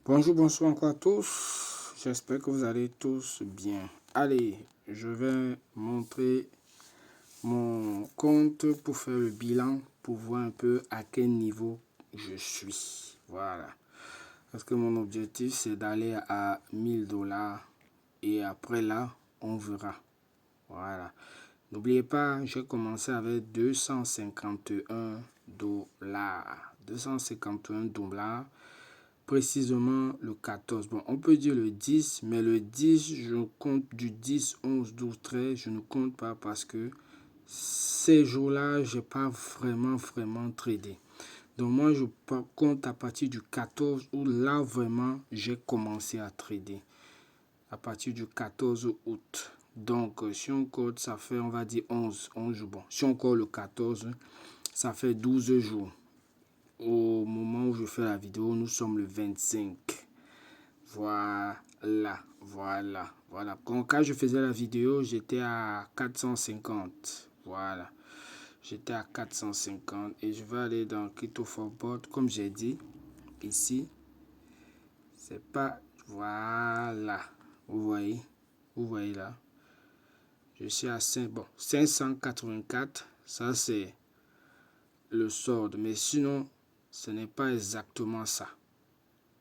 Bonjour, bonsoir encore à tous. J'espère que vous allez tous bien. Allez, je vais montrer mon compte pour faire le bilan, pour voir un peu à quel niveau je suis. Voilà. Parce que mon objectif, c'est d'aller à 1000 $ et après là, on verra. Voilà. N'oubliez pas, j'ai commencé avec 251 dollars. 251 dollars. Précisément le 14. Bon, on peut dire le 10, mais le 10, je compte du 10, 11, 12, 13. Je ne compte pas parce que ces jours-là, je n'ai pas vraiment tradé. Donc moi, je compte à partir du 14 où là, vraiment, j'ai commencé à trader. À partir du 14 août. Donc, si on compte, ça fait, on va dire 11 jours. Bon, si on compte le 14, ça fait 12 jours. Au moment où je fais la vidéo, nous sommes le 25. Voilà. Quand je faisais la vidéo, j'étais à 450. Voilà. J'étais à 450. Et je vais aller dans Crypto for Bot. Comme j'ai dit, ici, c'est pas... Voilà. Vous voyez là. Je suis à 584. Ça, c'est le solde. Mais sinon, ce n'est pas exactement ça.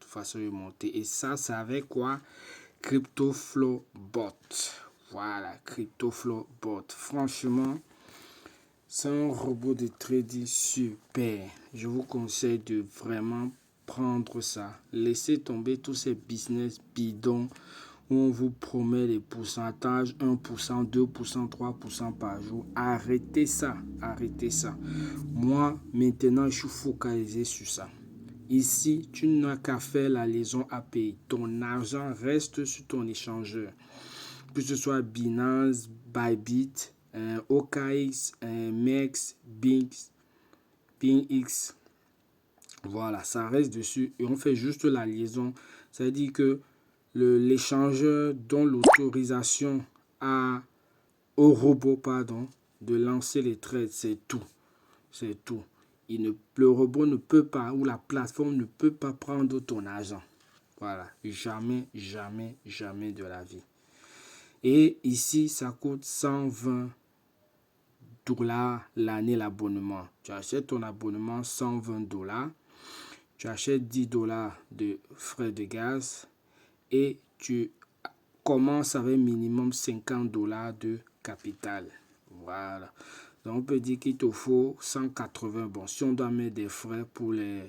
Façon de monter. Et ça, c'est avec quoi? CryptoFlow Bot. Voilà, CryptoFlow Bot. Franchement, c'est un robot de trading super. Je vous conseille de vraiment prendre ça. Laissez tomber tous ces business bidons où on vous promet les pourcentages 1%, 2%, 3% par jour. Arrêtez ça. Arrêtez ça. Moi, maintenant, je suis focalisé sur ça. Ici, tu n'as qu'à faire la liaison API. Ton argent reste sur ton échangeur. Que ce soit Binance, Bybit, OKX, MEX, BingX. Voilà, ça reste dessus et on fait juste la liaison. Ça veut dire que l'échangeur donne l'autorisation au robot de lancer les trades. C'est tout. C'est tout. Le robot ne peut pas, ou la plateforme ne peut pas prendre ton argent. Voilà. Jamais de la vie. Et ici, ça coûte 120 $ l'année l'abonnement. Tu achètes ton abonnement 120 $. Tu achètes 10 $ de frais de gaz et tu commences avec minimum 50 $ de capital. Voilà. Donc, on peut dire qu'il te faut 180. Bon, si on doit mettre des frais pour les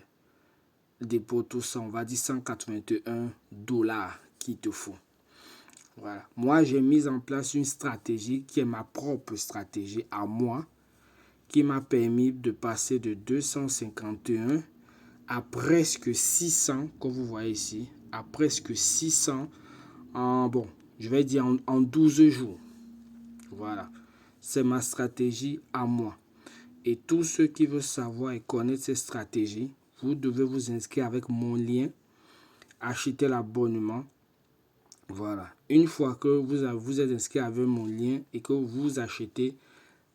dépôts, tout ça, on va dire 181 $ qu'il te faut. Voilà. Moi, j'ai mis en place une stratégie qui est ma propre stratégie à moi, qui m'a permis de passer de 251 à presque 600, comme vous voyez ici, à presque 600 je vais dire en 12 jours. Voilà. C'est ma stratégie à moi. Et tous ceux qui veulent savoir et connaître cette stratégie, vous devez vous inscrire avec mon lien, acheter l'abonnement. Voilà. Une fois que vous êtes inscrit avec mon lien et que vous achetez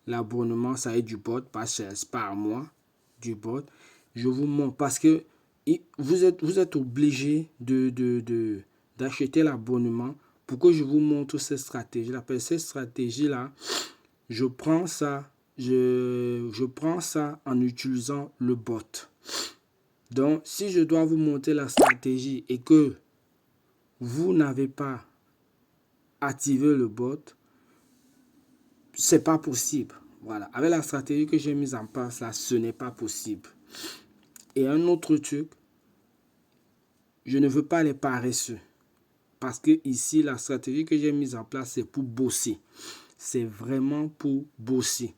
l'abonnement, ça est du bot, pas cher, pas à moi, du bot. Je vous montre parce que vous êtes obligé d'acheter l'abonnement pour que je vous montre cette stratégie. Cette stratégie-là, je prends ça en utilisant le bot. Donc, si je dois vous montrer la stratégie et que vous n'avez pas activé le bot, c'est pas possible. Voilà. Avec la stratégie que j'ai mise en place là, ce n'est pas possible. Et un autre truc, je ne veux pas les paresseux. Parce que ici, la stratégie que j'ai mise en place, c'est pour bosser. C'est vraiment pour bosser.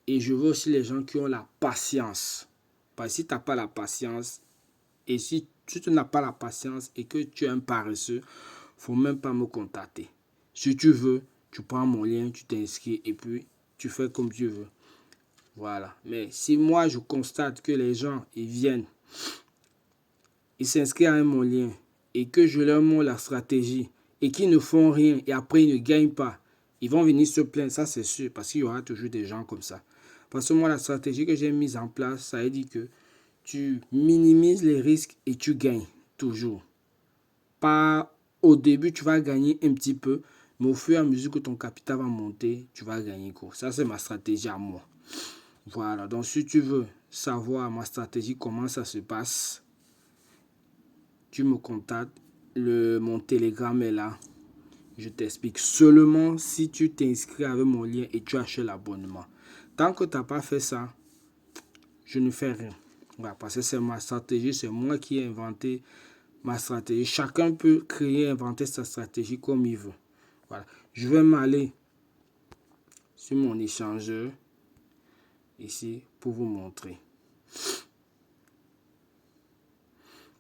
Et je veux aussi les gens qui ont la patience. Parce que si tu n'as pas la patience, et si tu n'as pas la patience et que tu es un paresseux, il ne faut même pas me contacter. Si tu veux, tu prends mon lien, tu t'inscris et puis tu fais comme tu veux. Voilà. Mais si moi, je constate que les gens, ils viennent, ils s'inscrivent à mon lien et que je leur montre la stratégie et qu'ils ne font rien et après ils ne gagnent pas, ils vont venir se plaindre, ça c'est sûr, parce qu'il y aura toujours des gens comme ça. Parce que moi, la stratégie que j'ai mise en place, ça veut dire que tu minimises les risques et tu gagnes toujours. Pas au début, tu vas gagner un petit peu, mais au fur et à mesure que ton capital va monter, tu vas gagner gros. Ça, c'est ma stratégie à moi. Voilà, donc si tu veux savoir ma stratégie, comment ça se passe, tu me contactes. Mon Telegram est là. Je t'explique seulement si tu t'inscris avec mon lien et tu achètes l'abonnement. Tant que tu n'as pas fait ça, je ne fais rien. Voilà, parce que c'est ma stratégie, c'est moi qui ai inventé ma stratégie. Chacun peut créer, inventer sa stratégie comme il veut. Voilà. Je vais m'aller sur mon échangeur ici pour vous montrer.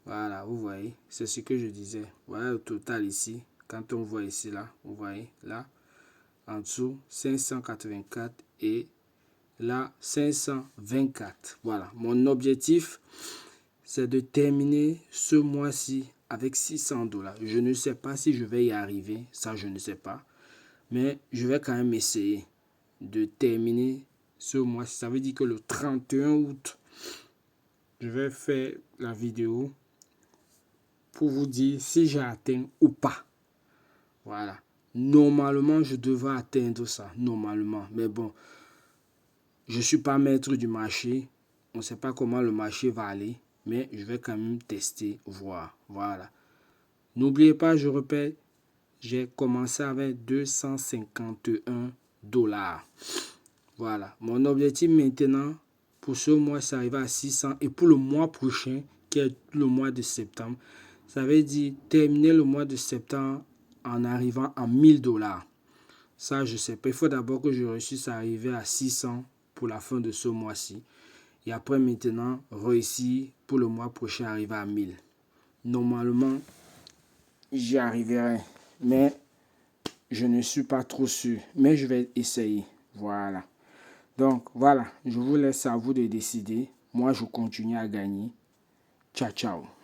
Voilà, vous voyez, c'est ce que je disais. Voilà le total ici. Quand on voit ici, là, vous voyez, là, en dessous, 584 et là, 524. Voilà, mon objectif, c'est de terminer ce mois-ci avec 600 $. Je ne sais pas si je vais y arriver, ça je ne sais pas. Mais je vais quand même essayer de terminer ce mois-ci. Ça veut dire que le 31 août, je vais faire la vidéo pour vous dire si j'ai atteint ou pas. Voilà. Normalement, je devrais atteindre ça. Normalement. Mais bon, je ne suis pas maître du marché. On ne sait pas comment le marché va aller. Mais je vais quand même tester, voir. Voilà. N'oubliez pas, je répète, j'ai commencé avec 251 $. Voilà. Mon objectif maintenant, pour ce mois, c'est arriver à 600. Et pour le mois prochain, qui est le mois de septembre, ça veut dire terminer le mois de septembre en arrivant à 1000 $. Ça, je sais pas. Il faut d'abord que je réussisse à arriver à 600 pour la fin de ce mois-ci. Et après, maintenant, réussir pour le mois prochain, arriver à 1000. Normalement, j'y arriverai. Mais je ne suis pas trop sûr. Mais je vais essayer. Voilà. Donc, voilà. Je vous laisse à vous de décider. Moi, je continue à gagner. Ciao, ciao.